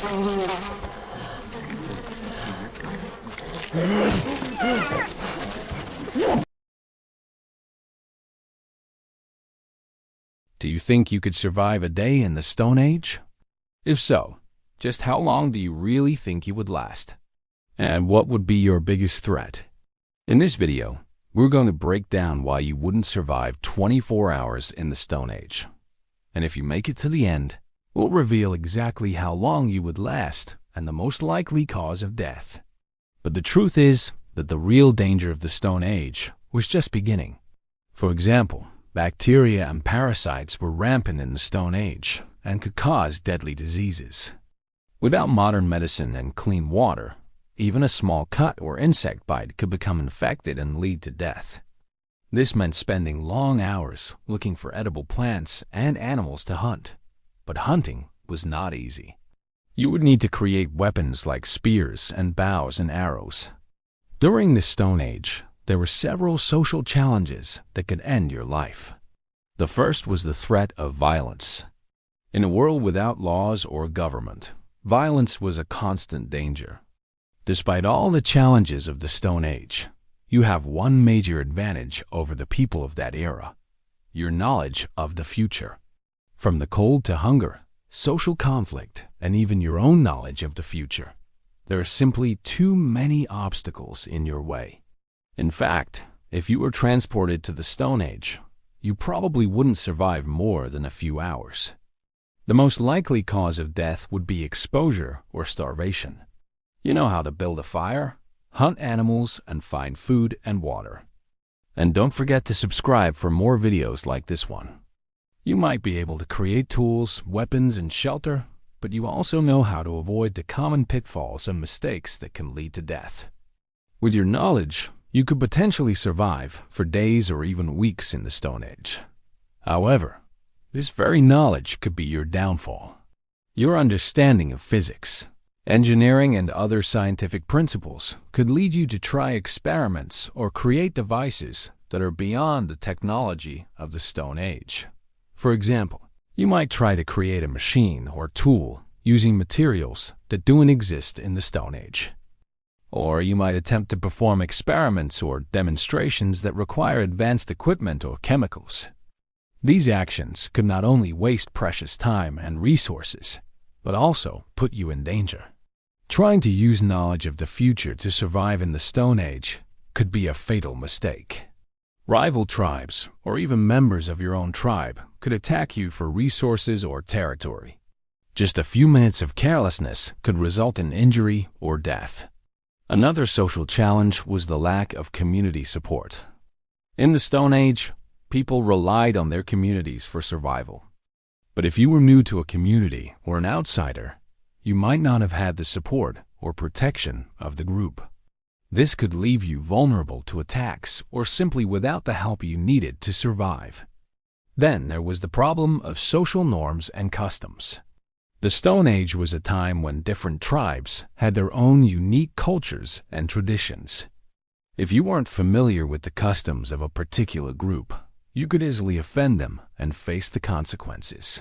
Do you think you could survive a day in the Stone Age? If so, just how long do you really think you would last? And what would be your biggest threat? In this video, we're going to break down why you wouldn't survive 24 hours in the Stone Age. And if you make it to the end, we'll reveal exactly how long you would last and the most likely cause of death. But the truth is that the real danger of the Stone Age was just beginning. For example, bacteria and parasites were rampant in the Stone Age and could cause deadly diseases. Without modern medicine and clean water, even a small cut or insect bite could become infected and lead to death. This meant spending long hours looking for edible plants and animals to hunt. But hunting was not easy. You would need to create weapons like spears and bows and arrows. During the Stone Age, there were several social challenges that could end your life. The first was the threat of violence. In a world without laws or government, violence was a constant danger. Despite all the challenges of the Stone Age, you have one major advantage over the people of that era: your knowledge of the future. From the cold to hunger, social conflict, and even your own knowledge of the future, there are simply too many obstacles in your way. In fact, if you were transported to the Stone Age, you probably wouldn't survive more than a few hours. The most likely cause of death would be exposure or starvation. You know how to build a fire, hunt animals, and find food and water. And don't forget to subscribe for more videos like this one. You might be able to create tools, weapons, and shelter, but you also know how to avoid the common pitfalls and mistakes that can lead to death. With your knowledge, you could potentially survive for days or even weeks in the Stone Age. However, this very knowledge could be your downfall. Your understanding of physics, engineering, and other scientific principles could lead you to try experiments or create devices that are beyond the technology of the Stone Age. For example, you might try to create a machine or tool using materials that don't exist in the Stone Age. Or you might attempt to perform experiments or demonstrations that require advanced equipment or chemicals. These actions could not only waste precious time and resources, but also put you in danger. Trying to use knowledge of the future to survive in the Stone Age could be a fatal mistake. Rival tribes, or even members of your own tribe, could attack you for resources or territory. Just a few minutes of carelessness could result in injury or death. Another social challenge was the lack of community support. In the Stone Age, people relied on their communities for survival. But if you were new to a community or an outsider, you might not have had the support or protection of the group. This could leave you vulnerable to attacks or simply without the help you needed to survive. Then there was the problem of social norms and customs. The Stone Age was a time when different tribes had their own unique cultures and traditions. If you weren't familiar with the customs of a particular group, you could easily offend them and face the consequences.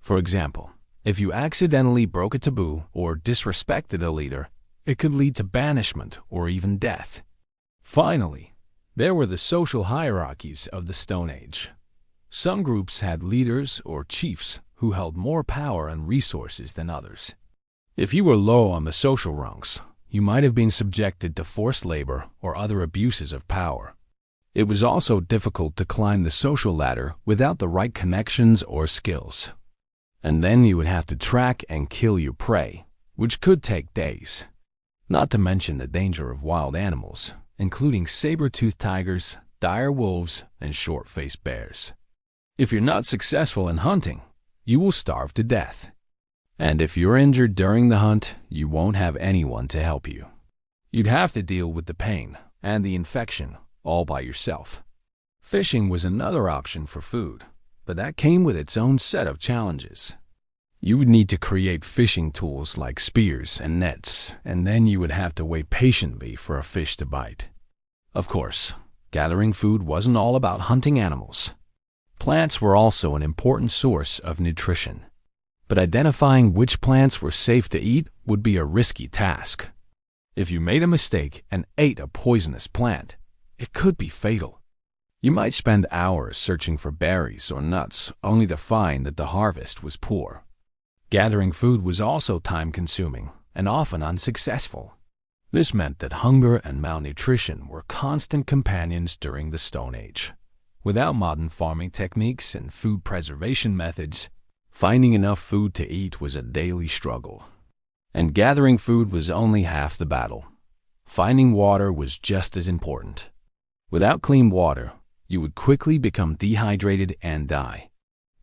For example, if you accidentally broke a taboo or disrespected a leader, it could lead to banishment or even death. Finally, there were the social hierarchies of the Stone Age. Some groups had leaders or chiefs who held more power and resources than others. If you were low on the social rungs, you might have been subjected to forced labor or other abuses of power. It was also difficult to climb the social ladder without the right connections or skills. And then you would have to track and kill your prey, which could take days. Not to mention the danger of wild animals, including saber-toothed tigers, dire wolves, and short-faced bears. If you're not successful in hunting, you will starve to death. And if you're injured during the hunt, you won't have anyone to help you. You'd have to deal with the pain and the infection all by yourself. Fishing was another option for food, but that came with its own set of challenges. You would need to create fishing tools like spears and nets, and then you would have to wait patiently for a fish to bite. Of course, gathering food wasn't all about hunting animals. Plants were also an important source of nutrition. but identifying which plants were safe to eat would be a risky task. If you made a mistake and ate a poisonous plant, it could be fatal. You might spend hours searching for berries or nuts only to find that the harvest was poor. Gathering food was also time-consuming and often unsuccessful. This meant that hunger and malnutrition were constant companions during the Stone Age. Without modern farming techniques and food preservation methods, finding enough food to eat was a daily struggle. And gathering food was only half the battle. Finding water was just as important. Without clean water, you would quickly become dehydrated and die.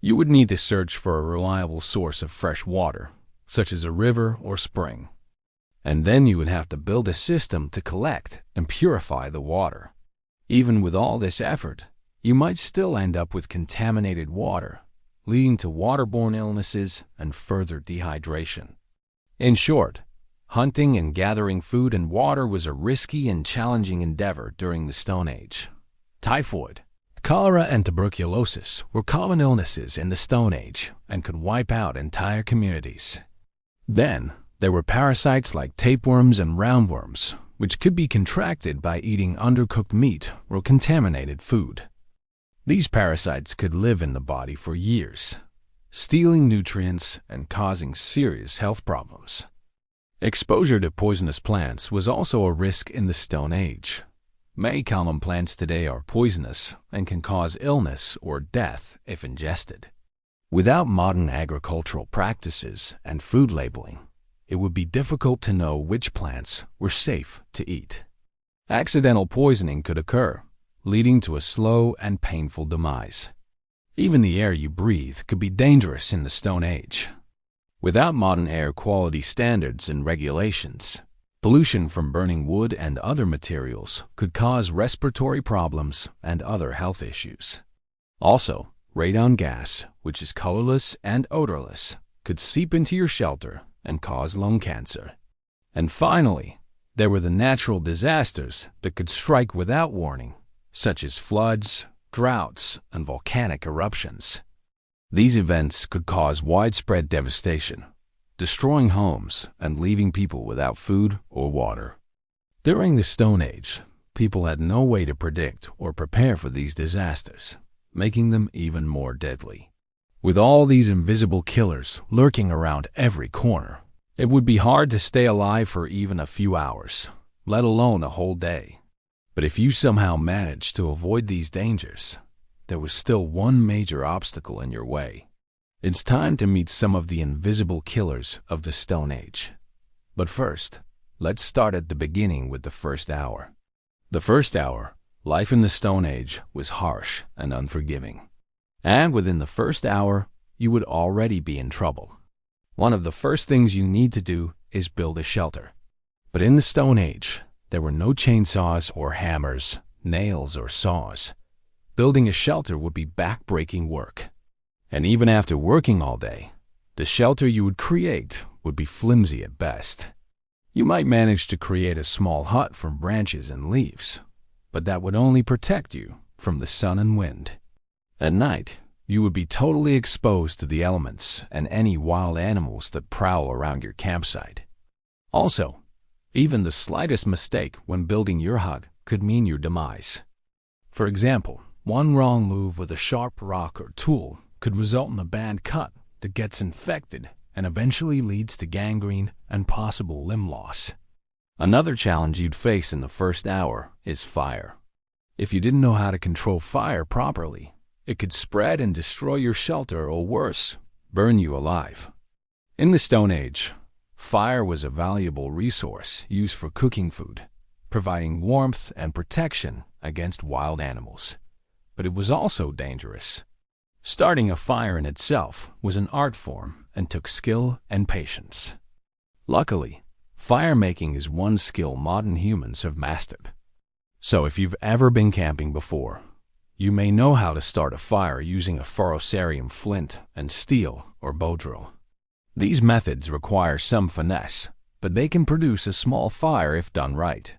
You would need to search for a reliable source of fresh water, such as a river or spring. And then you would have to build a system to collect and purify the water. Even with all this effort, you might still end up with contaminated water, leading to waterborne illnesses and further dehydration. In short, hunting and gathering food and water was a risky and challenging endeavor during the Stone Age. Typhoid, cholera, and tuberculosis were common illnesses in the Stone Age and could wipe out entire communities. Then, there were parasites like tapeworms and roundworms, which could be contracted by eating undercooked meat or contaminated food. These parasites could live in the body for years, stealing nutrients and causing serious health problems. Exposure to poisonous plants was also a risk in the Stone Age. Many common plants today are poisonous and can cause illness or death if ingested. Without modern agricultural practices and food labeling, it would be difficult to know which plants were safe to eat. Accidental poisoning could occur, leading to a slow and painful demise. Even the air you breathe could be dangerous in the Stone Age. Without modern air quality standards and regulations, pollution from burning wood and other materials could cause respiratory problems and other health issues. Also, radon gas, which is colorless and odorless, could seep into your shelter and cause lung cancer. And finally, there were the natural disasters that could strike without warning, such as floods, droughts, and volcanic eruptions. These events could cause widespread devastation, destroying homes and leaving people without food or water. During the Stone Age, people had no way to predict or prepare for these disasters, making them even more deadly. With all these invisible killers lurking around every corner, it would be hard to stay alive for even a few hours, let alone a whole day. But if you somehow managed to avoid these dangers, there was still one major obstacle in your way. It's time to meet some of the invisible killers of the Stone Age. But first, let's start at the beginning with the first hour. The first hour, life in the Stone Age was harsh and unforgiving. And within the first hour, you would already be in trouble. One of the first things you need to do is build a shelter. But in the Stone Age, there were no chainsaws or hammers, nails or saws. Building a shelter would be back-breaking work. And even after working all day, the shelter you would create would be flimsy at best. You might manage to create a small hut from branches and leaves, but that would only protect you from the sun and wind. At night, you would be totally exposed to the elements and any wild animals that prowl around your campsite. Also, even the slightest mistake when building your hut could mean your demise. For example, one wrong move with a sharp rock or tool could result in a bad cut that gets infected and eventually leads to gangrene and possible limb loss. Another challenge you'd face in the first hour is fire. If you didn't know how to control fire properly, it could spread and destroy your shelter or worse, burn you alive. In the Stone Age, fire was a valuable resource used for cooking food, providing warmth and protection against wild animals. But it was also dangerous. Starting a fire in itself was an art form and took skill and patience. Luckily, fire making is one skill modern humans have mastered. So if you've ever been camping before, you may know how to start a fire using a ferrocerium flint and steel or bow drill. These methods require some finesse, but they can produce a small fire if done right.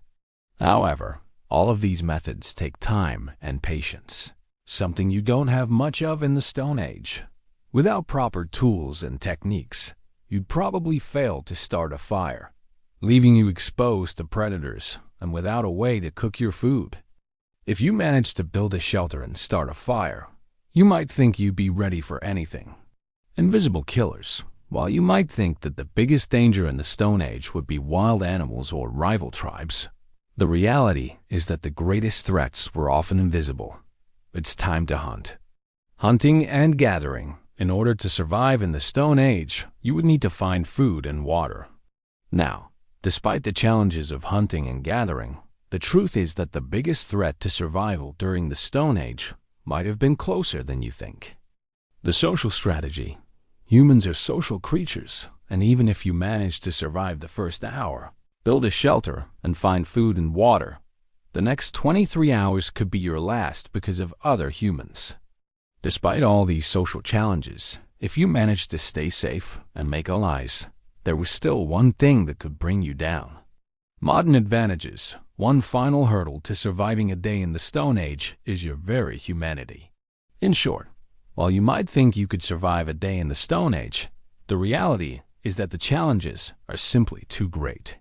However, all of these methods take time and patience, something you don't have much of in the Stone Age. Without proper tools and techniques, you'd probably fail to start a fire, leaving you exposed to predators and without a way to cook your food. If you managed to build a shelter and start a fire, you might think you'd be ready for anything. Invisible killers. While you might think that the biggest danger in the Stone Age would be wild animals or rival tribes, the reality is that the greatest threats were often invisible. It's time to hunt. Hunting and gathering. In order to survive in the Stone Age, you would need to find food and water. Now, despite the challenges of hunting and gathering, the truth is that the biggest threat to survival during the Stone Age might have been closer than you think. The social strategy. Humans are social creatures, and even if you manage to survive the first hour, build a shelter, and find food and water, the next 23 hours could be your last because of other humans. Despite all these social challenges, if you managed to stay safe and make allies, there was still one thing that could bring you down. Modern advantages. One final hurdle to surviving a day in the Stone Age is your very humanity. In short, while you might think you could survive a day in the Stone Age, the reality is that the challenges are simply too great.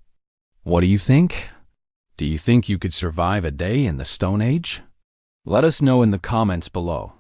What do you think? Do you think you could survive a day in the Stone Age? Let us know in the comments below.